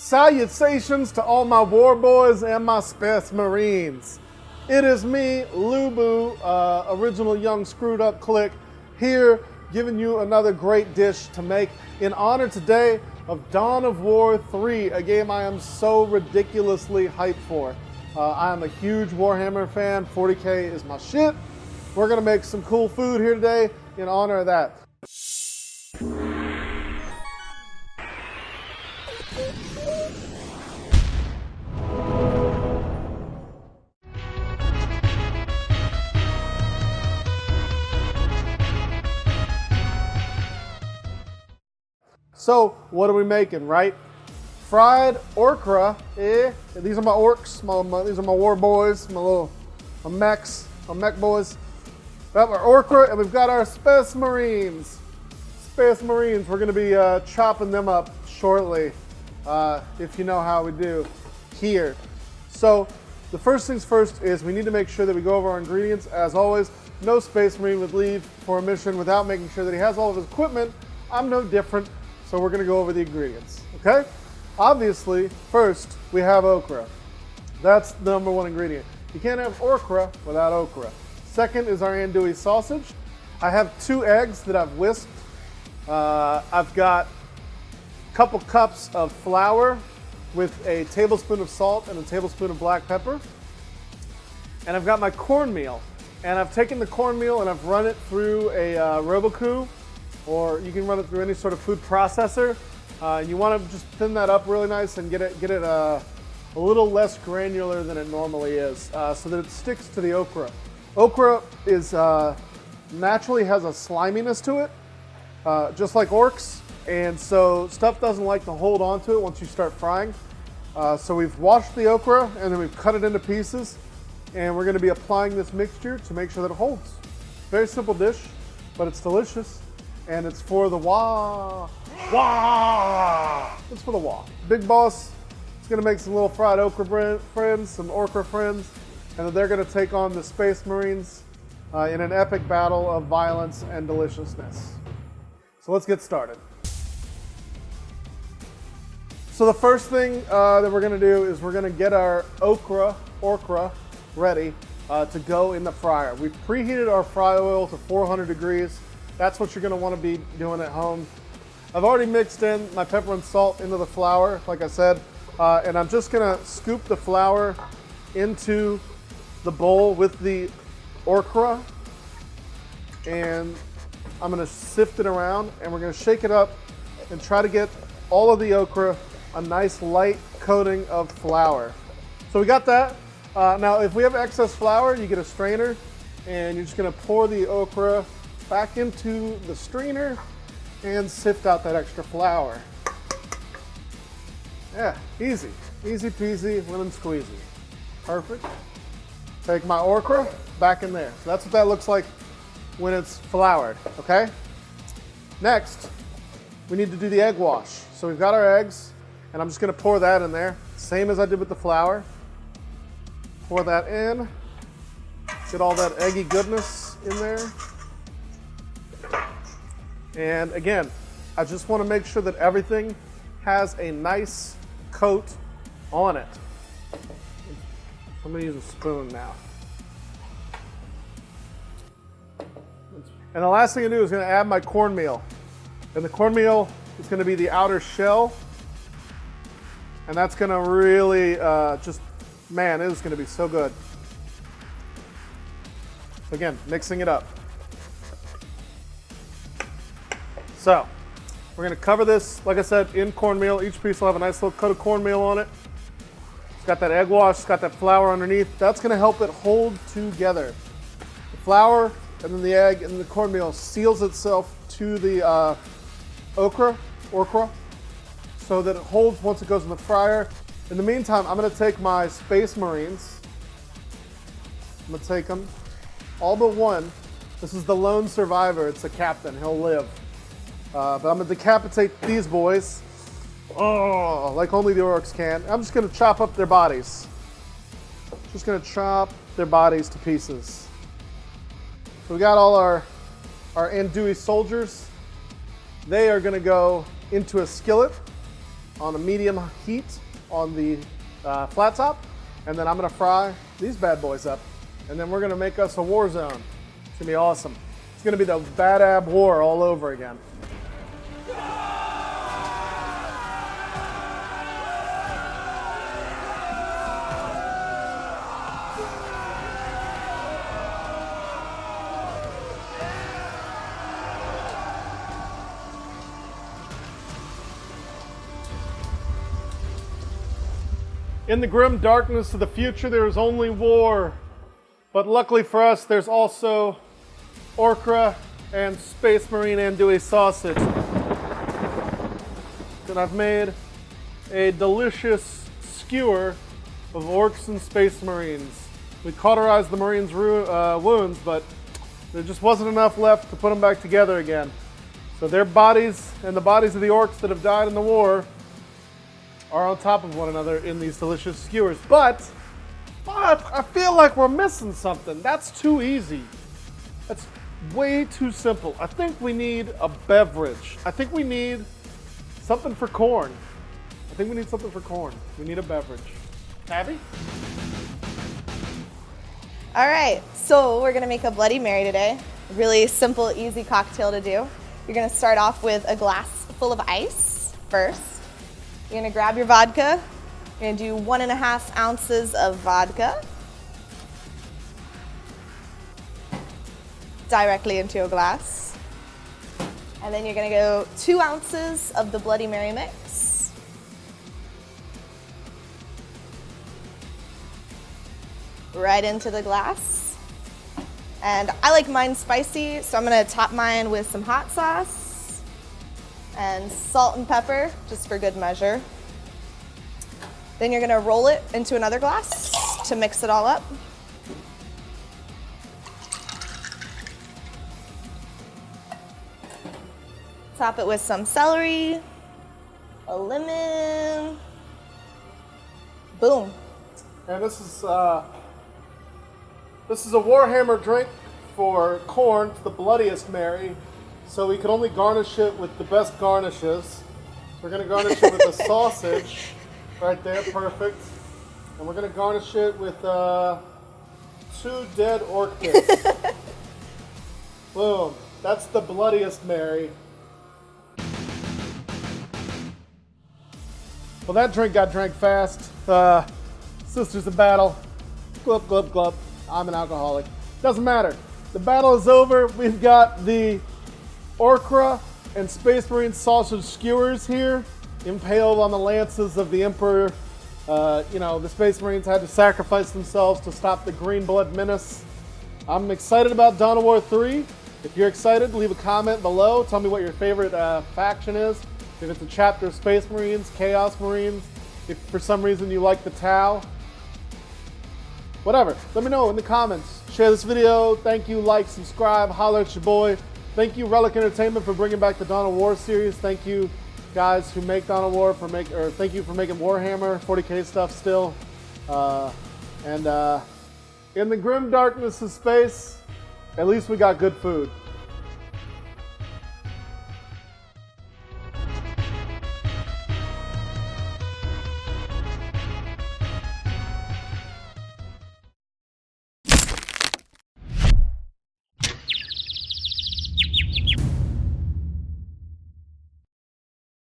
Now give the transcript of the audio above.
Salutations to all my war boys and my space marines. It is me, LuBu, original young screwed up click, here giving you another great dish to make in honor today of Dawn of War 3, a game I am so ridiculously hyped for. I am a huge Warhammer fan, 40K is my shit. We're gonna make some cool food here today in honor of that. So, what are we making, right? Fried ORK-RA, These are my orcs, these are my war boys, my mechs, my mech boys. We have our ORK-RA and we've got our Space Marines. Space Marines, we're gonna be chopping them up shortly, if you know how we do here. So, the first things first is we need to make sure that we go over our ingredients. As always, no Space Marine would leave for a mission without making sure that he has all of his equipment. I'm no different. So we're gonna go over the ingredients, okay? Obviously, first, we have okra. That's the number one ingredient. You can't have ORK-RA without okra. Second is our andouille sausage. I have 2 eggs that I've whisked. I've got a couple cups of flour with a tablespoon of salt and a tablespoon of black pepper. And I've got my cornmeal. And I've taken the cornmeal and I've run it through a Roboku, or you can run it through any sort of food processor. You want to just thin that up really nice and get it a little less granular than it normally is, so that it sticks to the okra. Okra is naturally has a sliminess to it, just like orcs, and so stuff doesn't like to hold on to it once you start frying. So we've washed the okra and then we've cut it into pieces, and we're going to be applying this mixture to make sure that it holds. Very simple dish, but it's delicious. And it's for the wah. It's for the wah. Big Boss is gonna make some little fried okra friends, some ORK-RA friends, and then they're gonna take on the Space Marines in an epic battle of violence and deliciousness. So let's get started. So the first thing that we're gonna do is we're gonna get our ORK-RA ready to go in the fryer. We've preheated our fry oil to 400 degrees. That's what you're gonna wanna be doing at home. I've already mixed in my pepper and salt into the flour, like I said, and I'm just gonna scoop the flour into the bowl with the ORK-RA, and I'm gonna sift it around, and we're gonna shake it up and try to get all of the okra a nice light coating of flour. So we got that. Now, if we have excess flour, you get a strainer, and you're just gonna pour the okra back into the strainer and sift out that extra flour. Yeah, easy. Easy peasy, lemon squeezy. Perfect. Take my ORK-RA back in there. So that's what that looks like when it's floured, okay? Next, we need to do the egg wash. So we've got our eggs, and I'm just gonna pour that in there, same as I did with the flour. Pour that in, get all that eggy goodness in there. And again, I just want to make sure that everything has a nice coat on it. I'm going to use a spoon now. And the last thing I do is going to add my cornmeal. And the cornmeal is going to be the outer shell. And that's going to really man, it is going to be so good. So again, mixing it up. So, we're gonna cover this, like I said, in cornmeal. Each piece will have a nice little coat of cornmeal on it. It's got that egg wash, it's got that flour underneath. That's gonna help it hold together. The flour, and then the egg, and the cornmeal seals itself to the ORK-RA, so that it holds once it goes in the fryer. In the meantime, I'm gonna take my Space Marines. I'm gonna take them, all but one. This is the lone survivor, it's the captain, he'll live. But I'm gonna decapitate these boys, like only the orcs can. I'm just gonna chop up their bodies. Just gonna chop their bodies to pieces. So we got all our andouille soldiers. They are gonna go into a skillet. on a medium heat on the flat top, and then I'm gonna fry these bad boys up, and then we're gonna make us a war zone. It's gonna be awesome. It's gonna be the Bad Ab War all over again. In the grim darkness of the future, there is only war. But luckily for us, there's also ORK-RA and Space Marine andouille sausage. And I've made a delicious skewer of orcs and Space Marines. We cauterized the Marines' wounds, but there just wasn't enough left to put them back together again. So their bodies and the bodies of the orcs that have died in the war are on top of one another in these delicious skewers. But I feel like we're missing something. That's too easy. That's way too simple. I think we need a beverage. I think we need something for corn. We need a beverage. Abby? All right, so we're gonna make a Bloody Mary today. Really simple, easy cocktail to do. You're gonna start off with a glass full of ice first. You're gonna grab your vodka. You're gonna do 1.5 ounces of vodka directly into a glass. And then you're gonna go 2 ounces of the Bloody Mary mix. Right into the glass. And I like mine spicy, so I'm gonna top mine with some hot sauce and salt and pepper, just for good measure. Then you're gonna roll it into another glass to mix it all up. Top it with some celery, a lemon, boom. And this is a Warhammer drink for corn. It's the Bloodiest Mary. So we can only garnish it with the best garnishes. So we're gonna garnish it with the sausage right there, perfect. And we're gonna garnish it with 2 dead orc bits. Boom, that's the Bloodiest Mary. Well, that drink got drank fast. Sisters of Battle, glub, glub, glub. I'm an alcoholic. Doesn't matter. The battle is over. We've got the ORK-RA and Space Marine sausage skewers here, impaled on the lances of the Emperor. The Space Marines had to sacrifice themselves to stop the Green Blood menace. I'm excited about Dawn of War 3. If you're excited, leave a comment below. Tell me what your favorite faction is. If it's a chapter of Space Marines, Chaos Marines, if for some reason you like the Tau. Whatever, let me know in the comments. Share this video. Thank you, like, subscribe, holler at your boy. Thank you, Relic Entertainment, for bringing back the Dawn of War series. Thank you, guys who make Dawn of War, thank you for making Warhammer 40K stuff still. In the grim darkness of space, at least we got good food.